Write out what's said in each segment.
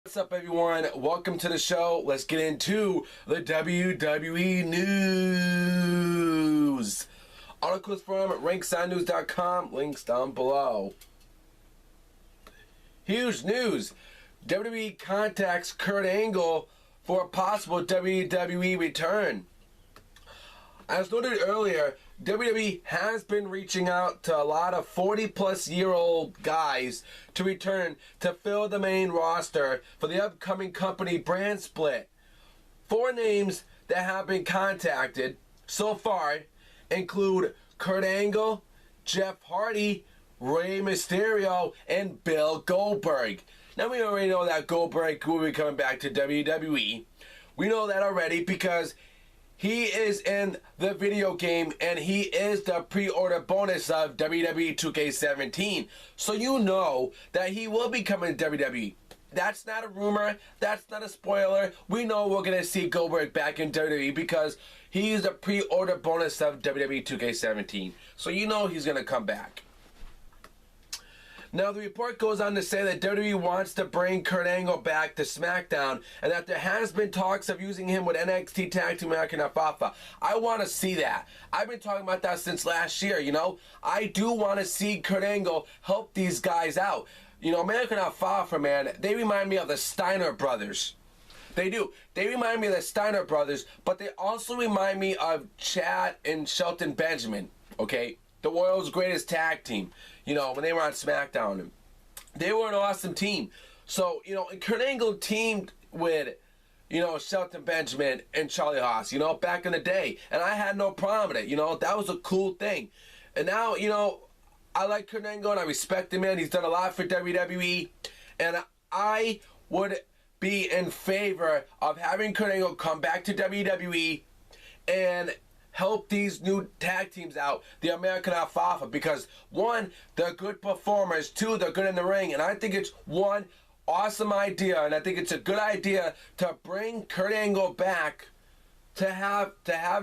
What's up, everyone? Welcome to the show. Let's get into the WWE news. Articles from ringsidenews.com. Links down below. Huge news. WWE contacts Kurt Angle for a possible WWE return. As noted earlier, WWE has been reaching out to a lot of 40-plus-year-old guys to return to fill the main roster for the upcoming company brand split. 4 names that have been contacted so far include Kurt Angle, Jeff Hardy, Rey Mysterio, and Bill Goldberg. Now, we already know that Goldberg will be coming back to WWE. We know that already because he is in the video game, and he is the pre-order bonus of WWE 2K17. So you know that he will be coming to WWE. That's not a rumor. That's not a spoiler. We know we're going to see Goldberg back in WWE because he's the pre-order bonus of WWE 2K17. So you know he's going to come back. Now, the report goes on to say that WWE wants to bring Kurt Angle back to SmackDown and that there has been talks of using him with NXT Tag Team American Alpha. I want to see that. I've been talking about that since last year, you know. I do want to see Kurt Angle help these guys out. You know, American Alpha, man, they remind me of the Steiner brothers. They do. They remind me of the Steiner brothers, but they also remind me of Chad and Shelton Benjamin, okay? The world's greatest tag team, you know, when they were on SmackDown. They were an awesome team. So, you know, Kurt Angle teamed with, you know, Shelton Benjamin and Charlie Haas, you know, back in the day. And I had no problem with it, you know. That was a cool thing. And now, you know, I like Kurt Angle and I respect him, man. He's done a lot for WWE. And I would be in favor of having Kurt Angle come back to WWE and help these new tag teams out, the American Alpha, because 1, they're good performers, 2, they're good in the ring, and I think it's one awesome idea, and I think it's a good idea to bring Kurt Angle back to have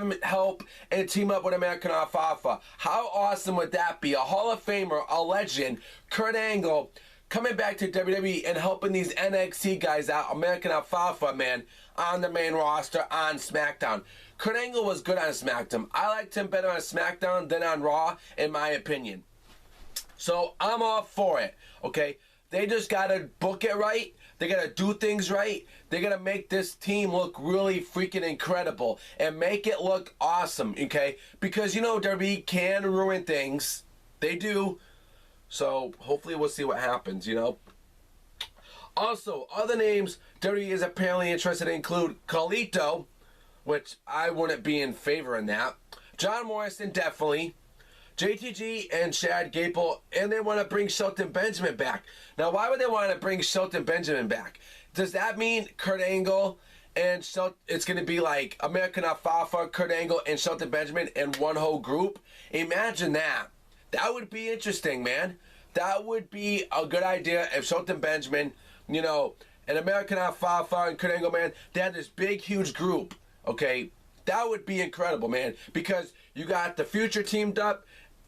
him help and team up with American Alpha. How awesome would that be? A Hall of Famer, a legend, Kurt Angle, coming back to WWE and helping these NXT guys out, American Alpha, man, on the main roster on SmackDown. Kurt Angle was good on SmackDown. I liked him better on SmackDown than on Raw, in my opinion. So I'm all for it, okay? They just got to book it right. They got to do things right. They got to make this team look really freaking incredible and make it look awesome, okay? Because, you know, WWE can ruin things. They do. So hopefully we'll see what happens, you know. Also, other names WWE is apparently interested in include Carlito, which I wouldn't be in favor in that. John Morrison, definitely. JTG and Chad Gable, and they want to bring Shelton Benjamin back. Now, why would they want to bring Shelton Benjamin back? Does that mean Kurt Angle and Shelton, it's going to be like American Alpha, Kurt Angle, and Shelton Benjamin in one whole group? Imagine that. That would be interesting, man. That would be a good idea if Shelton Benjamin, you know, and American Alpha and Kurt Angle, man, they had this big, huge group, okay? That would be incredible, man, because you got the future teamed up,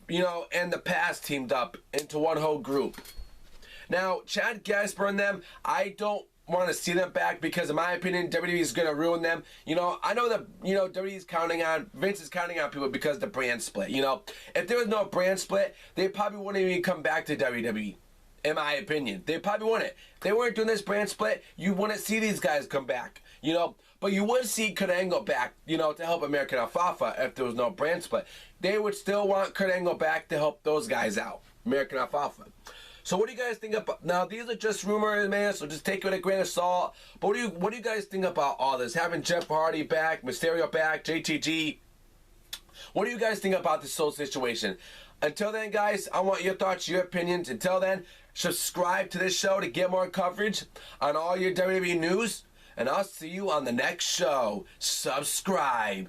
you know, and the past teamed up into one whole group. Now, Chad Gasper and them, I don't want to see them back because, in my opinion, WWE is going to ruin them. You know, I know that, you know, WWE is counting on, Vince is counting on people because of the brand split, you know. If there was no brand split, they probably wouldn't even come back to WWE, in my opinion. They probably wouldn't. If they weren't doing this brand split, you wouldn't see these guys come back, you know. But you would see Kurt Angle back, you know, to help American Alpha if there was no brand split. They would still want Kurt Angle back to help those guys out, American Alpha. So what do you guys think about, now these are just rumors, man, so just take it with a grain of salt. But what do you guys think about all this? Having Jeff Hardy back, Mysterio back, JTG. What do you guys think about this whole situation? Until then, guys, I want your thoughts, your opinions. Until then, subscribe to this show to get more coverage on all your WWE news. And I'll see you on the next show. Subscribe.